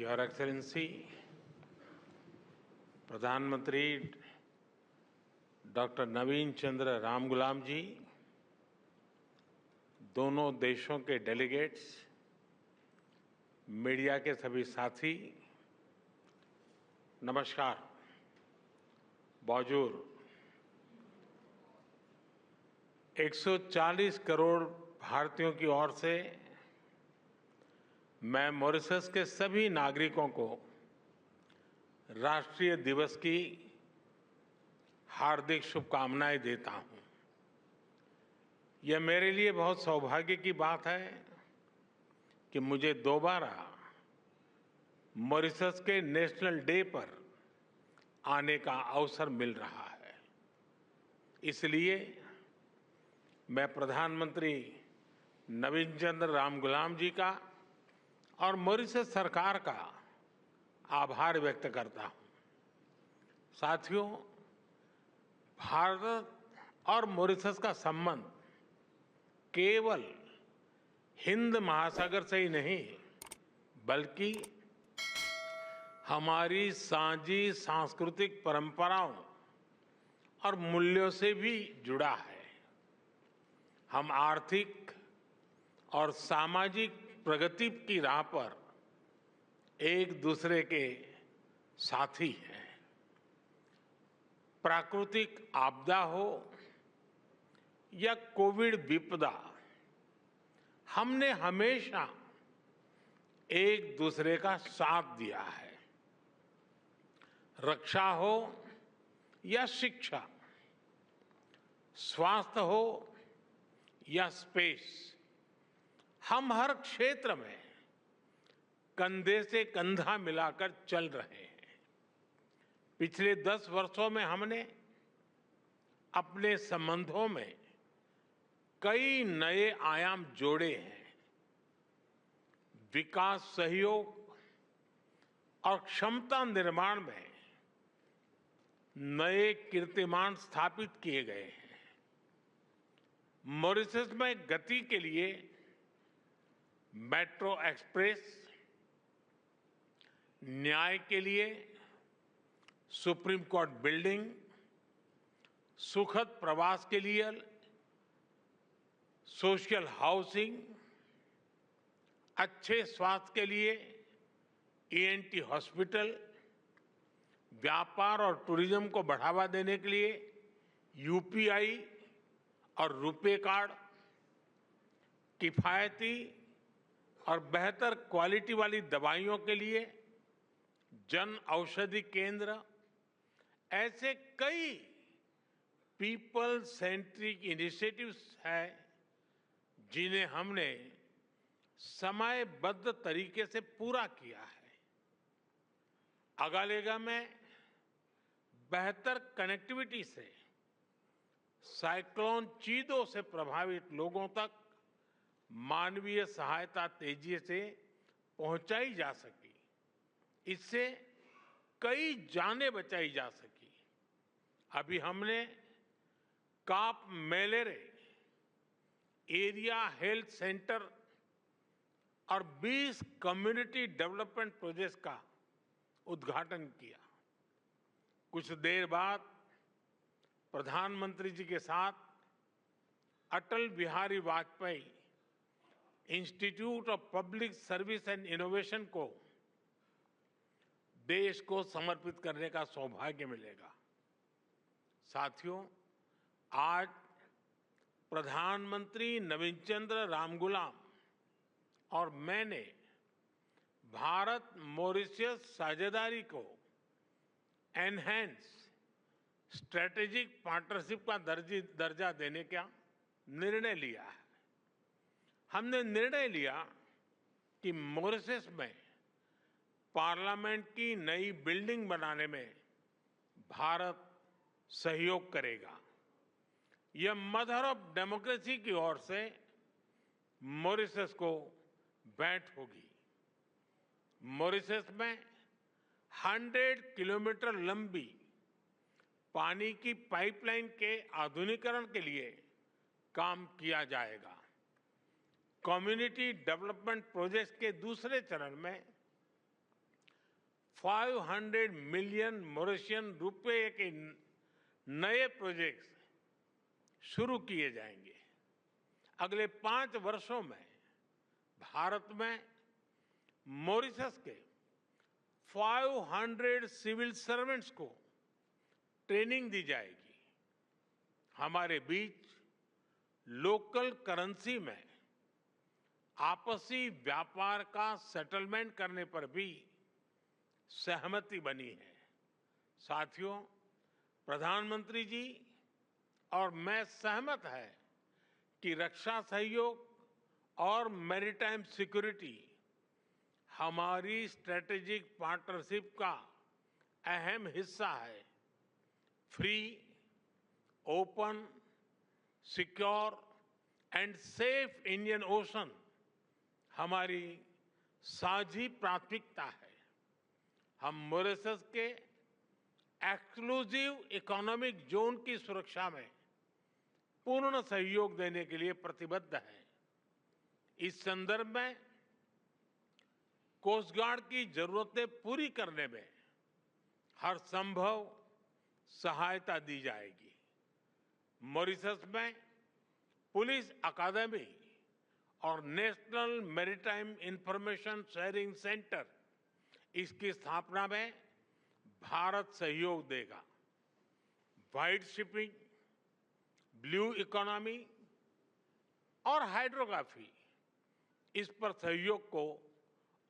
Your excellency, प्रधानमंत्री doctor नवीन चंद्र रामगुलाम जी, दोनों देशों के डेलीगेट्स, मीडिया के सभी साथी, नमस्कार। बौजूर 140 करोड़ भारतीयों की ओर से मैं मॉरिशस के सभी नागरिकों को राष्ट्रीय दिवस की हार्दिक शुभकामनाएं देता हूं। यह मेरे लिए बहुत सौभाग्य की बात है कि मुझे दोबारा मॉरिशस के नेशनल डे पर आने का अवसर मिल रहा है। इसलिए मैं प्रधानमंत्री नवीन चंद्र रामगुलाम जी का और मॉरिशस सरकार का आभार व्यक्त करता हूं। साथियों, भारत और मॉरिशस का संबंध केवल हिंद महासागर से ही नहीं, बल्कि हमारी साझी सांस्कृतिक परंपराओं और मूल्यों से भी जुड़ा है। हम आर्थिक और सामाजिक प्रगति की राह पर एक दूसरे के साथी हैं। प्राकृतिक आपदा हो या कोविड विपदा, हमने हमेशा एक दूसरे का साथ दिया है। रक्षा हो या शिक्षा, स्वास्थ्य हो या स्पेस, हम हर क्षेत्र में कंधे से कंधा मिलाकर चल रहे हैं। पिछले 10 वर्षों में हमने अपने संबंधों में कई नए आयाम जोड़े हैं। विकास सहयोग और क्षमता निर्माण में नए कीर्तिमान स्थापित किए गए हैं। मॉरिशस में गति के लिए मेट्रो एक्सप्रेस, न्याय के लिए सुप्रीम कोर्ट बिल्डिंग, सुखद प्रवास के लिए सोशल हाउसिंग, अच्छे स्वास्थ्य के लिए ईएनटी हॉस्पिटल, व्यापार और टूरिज्म को बढ़ावा देने के लिए यूपीआई और रुपे कार्ड, किफायती और बेहतर क्वालिटी वाली दवाइयों के लिए जन औषधि केंद्र, ऐसे कई पीपल सेंट्रिक इनिशिएटिव्स हैं जिन्हें हमने समयबद्ध तरीके से पूरा किया है। अगालेगा में बेहतर कनेक्टिविटी से साइक्लोन चीदो से प्रभावित लोगों तक मानवीय सहायता तेजी से पहुंचाई जा सकी। इससे कई जानें बचाई जा सकी। अभी हमने काप मेलेरे एरिया हेल्थ सेंटर और 20 कम्युनिटी डेवलपमेंट प्रोजेक्ट्स का उद्घाटन किया। कुछ देर बाद प्रधानमंत्री जी के साथ Atal Bihari Vajpayee institute of public service and innovation को देश को समर्पित करने का सौभाग्य मिलेगा। साथियों, आज प्रधानमंत्री नवीन चंद्र रामगुलाम और मैंने भारत मॉरिशस साझेदारी को एनहांस स्ट्रेटेजिक पार्टनरशिप का दर्जा देने का निर्णय लिया है। हमने निर्णय लिया कि मॉरिशस में पार्लियामेंट की नई बिल्डिंग बनाने में भारत सहयोग करेगा। यह मदर ऑफ डेमोक्रेसी की ओर से मॉरिशस को भेंट होगी। मॉरिशस में 100 किलोमीटर लंबी पानी की पाइपलाइन के आधुनिकीकरण के लिए काम किया जाएगा। कम्युनिटी डेवलपमेंट प्रोजेक्ट्स के दूसरे चरण में 500 मिलियन मॉरिशियन रुपए के नए प्रोजेक्ट्स शुरू किए जाएंगे। अगले 5 वर्षों में भारत में मॉरिशस के 500 सिविल सर्वेंट्स को ट्रेनिंग दी जाएगी। हमारे बीच लोकल करेंसी में आपसी व्यापार का सेटलमेंट करने पर भी सहमति बनी है। साथियों, प्रधानमंत्री जी और मैं सहमत है कि रक्षा सहयोग और मैरीटाइम सिक्योरिटी हमारी स्ट्रेटेजिक पार्टनरशिप का अहम हिस्सा है। Free, open, secure and safe Indian ocean हमारी साझी प्राथमिकता है। हम मॉरिशस के एक्सक्लूसिव इकोनॉमिक जोन की सुरक्षा में पूर्ण सहयोग देने के लिए प्रतिबद्ध हैं। इस संदर्भ में कोस्ट गार्ड की जरूरतें पूरी करने में हर संभव सहायता दी जाएगी। मॉरिशस में पुलिस अकादमी और national maritime information sharing centre, इसकी स्थापना में भारत सहयोग देगा। व्हाइट शिपिंग, ब्लू इकोनॉमी और हाइड्रोग्राफी, इस पर सहयोग को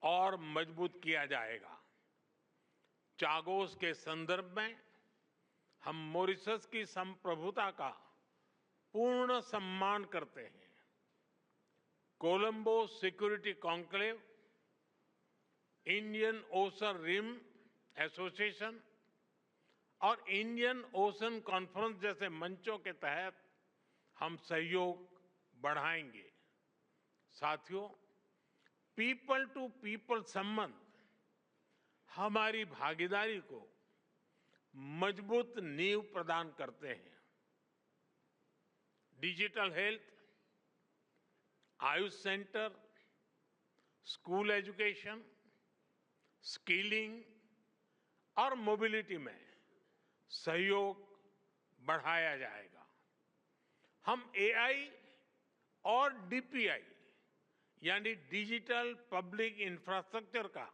और मजबूत किया जाएगा। चागोस के संदर्भ में हम मॉरिशस की संप्रभुता का पूर्ण सम्मान करते हैं। Colombo security conclave, Indian Ocean rim association और इंडियन ओशन कॉन्फ्रेंस जैसे मंचों के तहत हम सहयोग बढ़ाएंगे। साथियों, पीपल टू पीपल संबंध हमारी भागीदारी को मजबूत नींव प्रदान करते हैं। Digital health, Ayush centre, school education, skilling और मोबिलिटी में सहयोग बढ़ाया जाएगा। हम एआई और डीपीआई यानी डिजिटल पब्लिक इंफ्रास्ट्रक्चर का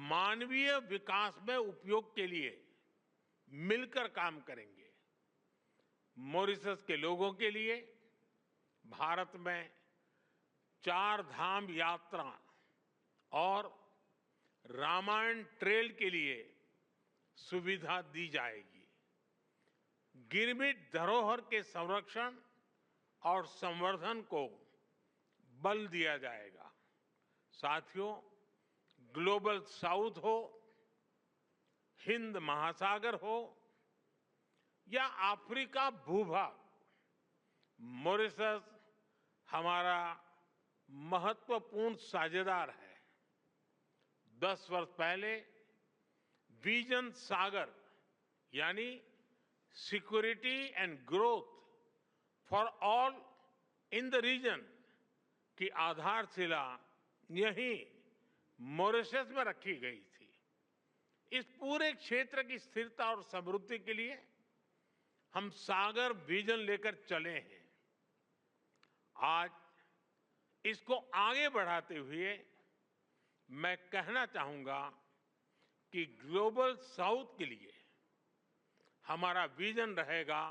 मानवीय विकास में उपयोग के लिए मिलकर काम करेंगे। मॉरिशस के लोगों के लिए भारत में 4 धाम यात्रा और रामायण ट्रेल के लिए सुविधा दी जाएगी। गिरमिट धरोहर के संरक्षण और संवर्धन को बल दिया जाएगा। साथियों, ग्लोबल साउथ हो, हिंद महासागर हो या अफ्रीका भूभाग, मॉरिशस हमारा महत्वपूर्ण साझेदार है। 10 वर्ष पहले विजन सागर यानी security and growth for all in the region की आधारशिला यहीं मॉरिशस में रखी गई थी। इस पूरे क्षेत्र की स्थिरता और समृद्धि के लिए हम सागर विजन लेकर चले हैं। आज इसको आगे बढ़ाते हुए मैं कहना चाहूंगा कि ग्लोबल साउथ के लिए हमारा विजन रहेगा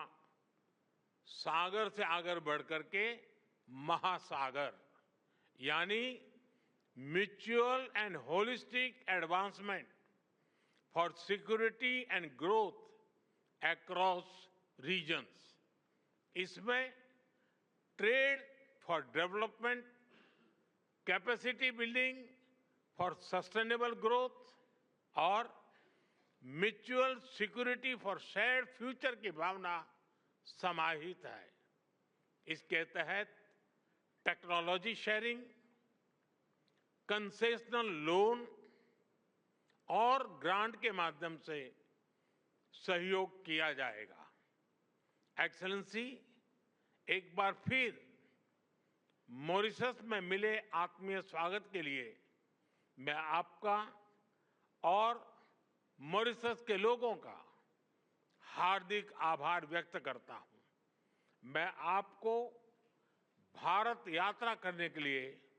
सागर से आगे बढ़कर के महासागर, यानी mutual and holistic advancement for security and growth across regions. इसमें trade for development, capacity building for sustainable growth और mutual security for shared future की भावना समाहित है। इसके तहत टेक्नोलॉजी शेयरिंग, कंसेशनल लोन और ग्रांट के माध्यम से सहयोग किया जाएगा। एक्सेलेंसी, एक बार फिर मॉरिशस में मिले आत्मीय स्वागत के लिए मैं आपका और मॉरिशस के लोगों का हार्दिक आभार व्यक्त करता हूं। मैं आपको भारत यात्रा करने के लिए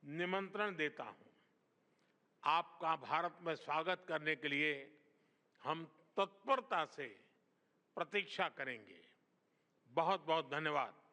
निमंत्रण देता हूं। आपका भारत में स्वागत करने के लिए हम तत्परता से प्रतीक्षा करेंगे। बहुत बहुत धन्यवाद।